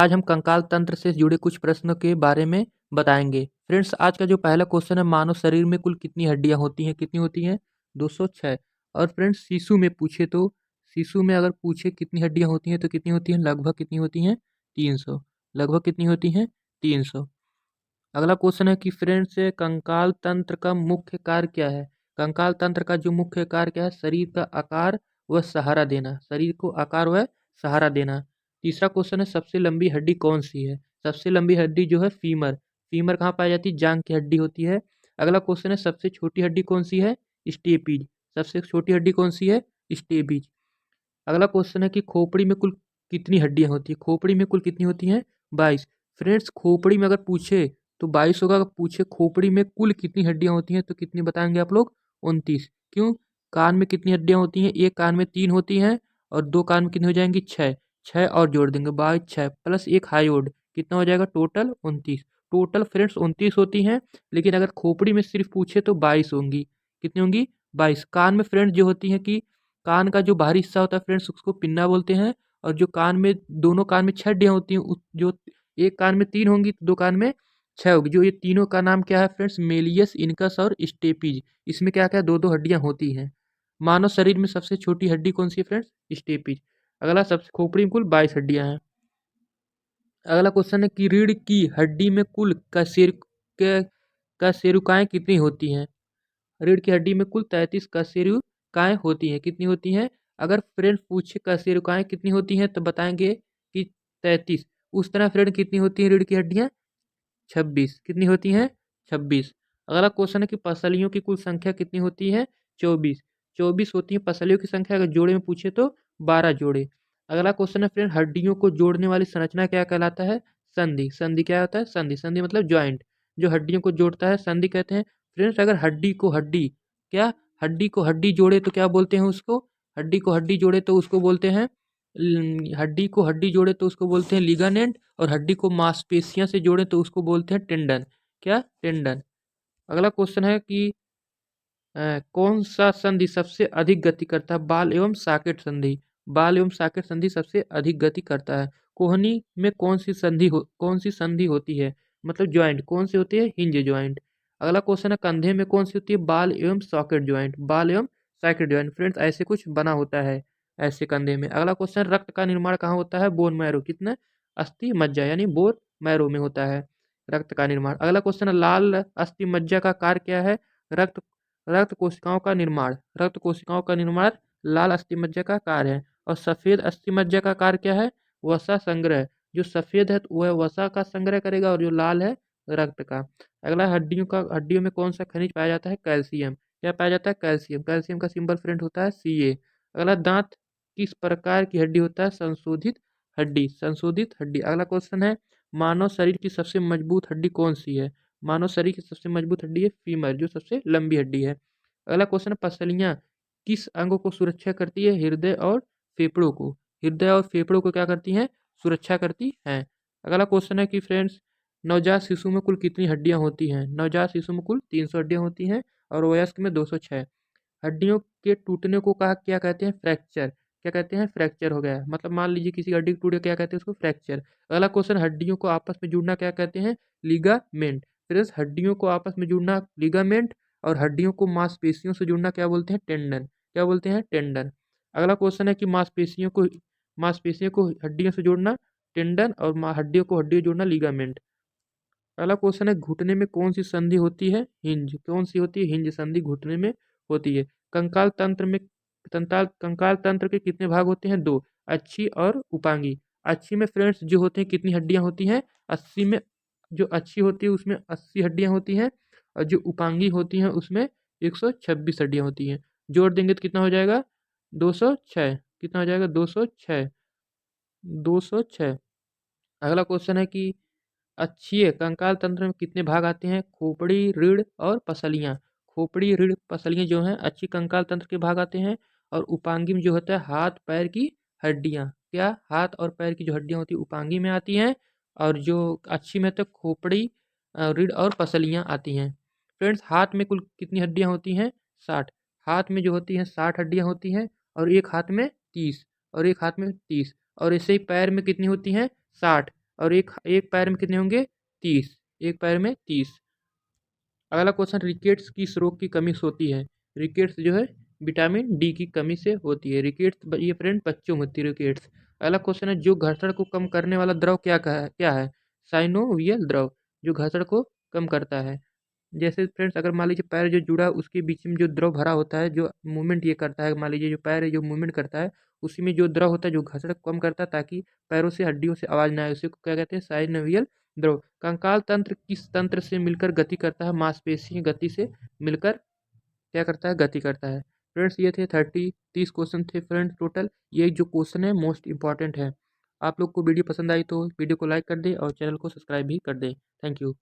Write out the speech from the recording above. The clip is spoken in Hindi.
आज हम कंकाल तंत्र से जुड़े कुछ प्रश्नों के बारे में बताएंगे। फ्रेंड्स, आज का जो पहला क्वेश्चन है, मानव शरीर में कुल कितनी हड्डियां होती हैं? कितनी होती हैं? 206। और फ्रेंड्स, शिशु में पूछे तो शिशु में अगर पूछे कितनी हड्डियां होती हैं तो कितनी होती हैं? लगभग कितनी होती हैं? 300। लगभग कितनी होती हैं? 300। अगला क्वेश्चन है कि फ्रेंड्स, कंकाल तंत्र का मुख्य कार्य क्या है? कंकाल तंत्र का जो मुख्य कार्य क्या है? शरीर का आकार व सहारा देना। शरीर को आकार व सहारा देना। तीसरा क्वेश्चन है, सबसे लंबी हड्डी कौन सी है? सबसे लंबी हड्डी जो है फीमर। फीमर कहाँ पाई जाती है? जांघ की हड्डी होती है। अगला क्वेश्चन है, सबसे छोटी हड्डी कौन सी है? स्टेपीज। सबसे छोटी हड्डी कौन सी है? स्टेपीज। अगला क्वेश्चन है कि खोपड़ी में कुल कितनी हड्डियां होती है? खोपड़ी में कुल कितनी होती हैं? 22। फ्रेंड्स, खोपड़ी में अगर पूछे तो 22 होगा। अगर पूछे खोपड़ी में कुल कितनी हड्डियां होती हैं तो कितनी बताएंगे आप लोग? 29। क्यों? कान में कितनी हड्डियां होती हैं? एक कान में 3 होती हैं और 2 कान में कितनी हो जाएंगी? 6। 6 और जोड़ देंगे, 22 6 प्लस एक हाइयोड, कितना हो जाएगा? टोटल 29। टोटल फ्रेंड्स 29 होती हैं, लेकिन अगर खोपड़ी में सिर्फ पूछे तो 22 होंगी। कितनी होंगी? 22। कान में फ्रेंड्स जो होती हैं कि कान का जो बाहरी हिस्सा होता है फ्रेंड्स, उसको पिन्ना बोलते हैं। और जो कान में, दोनों कान में 6 हड्डियां होती हैं, जो एक कान में 3 होंगी तो 2 कान में 6 होगी। जो ये तीनों का नाम क्या है फ्रेंड्स? मेलियस, इनकस और स्टेपीज। इसमें क्या क्या 2-2 हड्डियां होती हैं। मानव शरीर में सबसे छोटी हड्डी कौन सी है फ्रेंड्स? स्टेपीज। अगला, सबसे खोपड़ी में कुल 22 हड्डियां हैं। अगला क्वेश्चन है कि रीढ़ की हड्डी में कुल कशेरुकाएं कितनी होती हैं? रीढ़ की हड्डी में कुल 33 कशेरुकाएं होती हैं। कितनी होती हैं? अगर फ्रेंड पूछे कशेरुकाएं कितनी होती हैं तो बताएंगे कि 33। उस तरह फ्रेंड कितनी होती हैं रीढ़ की हड्डियां? 26। कितनी होती हैं? 26। अगला क्वेश्चन है कि पसलियों की कुल संख्या कितनी होती है? 24। 24 होती है पसलियों की संख्या। अगर जोड़े में पूछे तो 12 जोड़े। अगला क्वेश्चन है फ्रेंड, हड्डियों को जोड़ने वाली संरचना क्या कहलाता है? संधि। संधि क्या होता है? संधि। संधि मतलब ज्वाइंट, जो हड्डियों को जोड़ता है संधि कहते हैं। फ्रेंड्स, अगर हड्डी को हड्डी, क्या हड्डी को हड्डी जोड़े तो क्या बोलते हैं उसको? हड्डी को हड्डी जोड़े तो उसको बोलते हैं हड्डी को हड्डी जोड़े तो उसको बोलते हैं लिगामेंट। और हड्डी को मांसपेशियां से जोड़े तो उसको बोलते हैं टेंडन। क्या? टेंडन। अगला क्वेश्चन है कि कौन सा संधि सबसे अधिक गति करता है? बाल एवं साकेट संधि। बाल एवं साकेट संधि सबसे अधिक गति करता है। कोहनी में कौन सी संधि होती है? मतलब ज्वाइंट कौन सी होती है? Hinge joint. अगला क्वेश्चन है, कंधे में कौन सी होती है? बाल एवं सॉकेट ज्वाइंट। बाल एवं सॉकेट ज्वाइंट। फ्रेंड्स, ऐसे कुछ बना होता है ऐसे कंधे में। अगला क्वेश्चन, रक्त का निर्माण कहाँ होता है? Bone marrow. कितना? अस्थि मज्जा यानी बोन मैरो में होता है रक्त का निर्माण। अगला क्वेश्चन है, लाल अस्थि मज्जा का कार्य क्या है? रक्त रक्त कोशिकाओं का निर्माण। रक्त कोशिकाओं का निर्माण लाल अस्थि मज्जा का कार्य है। और सफेद अस्थि मज्जा का कार्य क्या है? वसा संग्रह। जो सफेद है तो वह वसा का संग्रह करेगा और जो लाल है रक्त का। अगला, हड्डियों में कौन सा खनिज पाया जाता है? कैल्शियम। क्या पाया जाता है? कैल्शियम। कैल्शियम का सिंबल फ्रेंड होता है Ca। अगला, दांत किस प्रकार की हड्डी होता है? संशोधित हड्डी। संशोधित हड्डी। अगला क्वेश्चन है, मानव शरीर की सबसे मजबूत हड्डी कौन सी है? मानव शरीर की सबसे मजबूत हड्डी है फीमर, जो सबसे लंबी हड्डी है। अगला क्वेश्चन है, पसलियां किस अंग को सुरक्षा करती है? हृदय और फेफड़ों को। हृदय और फेफड़ों को क्या करती हैं? सुरक्षा करती हैं। अगला क्वेश्चन है कि फ्रेंड्स, नवजात शिशु में कुल कितनी हड्डियां होती हैं? नवजात शिशु में कुल 300 हड्डियां होती हैं और वयस्क में 206। हड्डियों के टूटने को कहा क्या कहते हैं? फ्रैक्चर। क्या कहते हैं? फ्रैक्चर हो गया। मतलब मान लीजिए किसी हड्डी टूट गया, क्या कहते हैं उसको? फ्रैक्चर। अगला क्वेश्चन, हड्डियों को आपस में जुड़ना क्या कहते हैं? लिगामेंट। फ्रेंड्स, हड्डियों को आपस में जुड़ना लिगामेंट, और हड्डियों को मांसपेशियों से जुड़ना क्या बोलते हैं? टेंडन। क्या बोलते हैं? टेंडन। अगला क्वेश्चन है कि मांसपेशियों को हड्डियों से जोड़ना टेंडन, और हड्डियों जोड़ना लिगामेंट। अगला क्वेश्चन है, घुटने में कौन सी संधि होती है? हिंज। कौन सी होती है? हिंज संधि घुटने में होती है। कंकाल तंत्र के कितने भाग होते हैं? 2, अच्छी और उपांगी। अच्छी में फ्रेंड्स जो होते हैं कितनी हड्डियां होती हैं? 80 में। जो अच्छी होती है उसमें 80 हड्डियां होती हैं, और जो उपांगी होती हैं उसमें 126 हड्डियां होती हैं। जोड़ देंगे तो कितना हो जाएगा? 206। कितना हो जाएगा? 206। 206। अगला क्वेश्चन है कि अच्छिए कंकाल तंत्र में कितने भाग आते हैं? खोपड़ी, रीढ़ और पसलियाँ। खोपड़ी, रीढ़, पसलियाँ जो हैं अच्छी कंकाल तंत्र के भाग आते हैं। और उपांगी में जो होता है हाथ पैर की हड्डियाँ। क्या? हाथ और पैर की जो हड्डियाँ होती हैं उपांगी में आती हैं। और जो अच्छी में तो खोपड़ी, रीढ़ और पसलियाँ आती हैं। फ्रेंड्स, हाथ में कुल कितनी हड्डियाँ होती हैं? 60। हाथ में जो होती हैं 60 हड्डियाँ होती हैं, और एक हाथ में 30, और एक हाथ में 30। और ऐसे ही पैर में कितनी होती हैं? 60, और एक एक पैर में कितने होंगे 30, एक पैर में 30। अगला क्वेश्चन, रिकेट्स किस रोग की कमी से होती है? रिकेट्स जो है विटामिन डी की कमी से होती है। रिकेट्स ये फ्रेंड बच्चों में होती है रिकेट्स। अगला क्वेश्चन है, जो घर्षण को कम करने वाला द्रव क्या है? साइनोवियल द्रव, जो घर्षण को कम करता है। जैसे फ्रेंड्स अगर मान लीजिए पैर जो जुड़ा उसके बीच में जो द्रव भरा होता है, जो मूवमेंट ये करता है, मान लीजिए जो पैर है जो मूवमेंट करता है, उसी में जो द्रव होता है जो घर्षण को कम करता है ताकि पैरों से हड्डियों से आवाज़ ना आए, उसी को क्या कहते हैं? साइनोवियल द्रव। कंकाल तंत्र किस तंत्र से मिलकर गति करता है? मांसपेशी गति से मिलकर क्या करता है? गति करता है। फ्रेंड्स ये थे 30 क्वेश्चन थे फ्रेंड्स टोटल। ये जो क्वेश्चन है मोस्ट इंपॉर्टेंट है। आप लोग को वीडियो पसंद आई तो वीडियो को लाइक कर दें और चैनल को सब्सक्राइब भी कर दें। Thank you.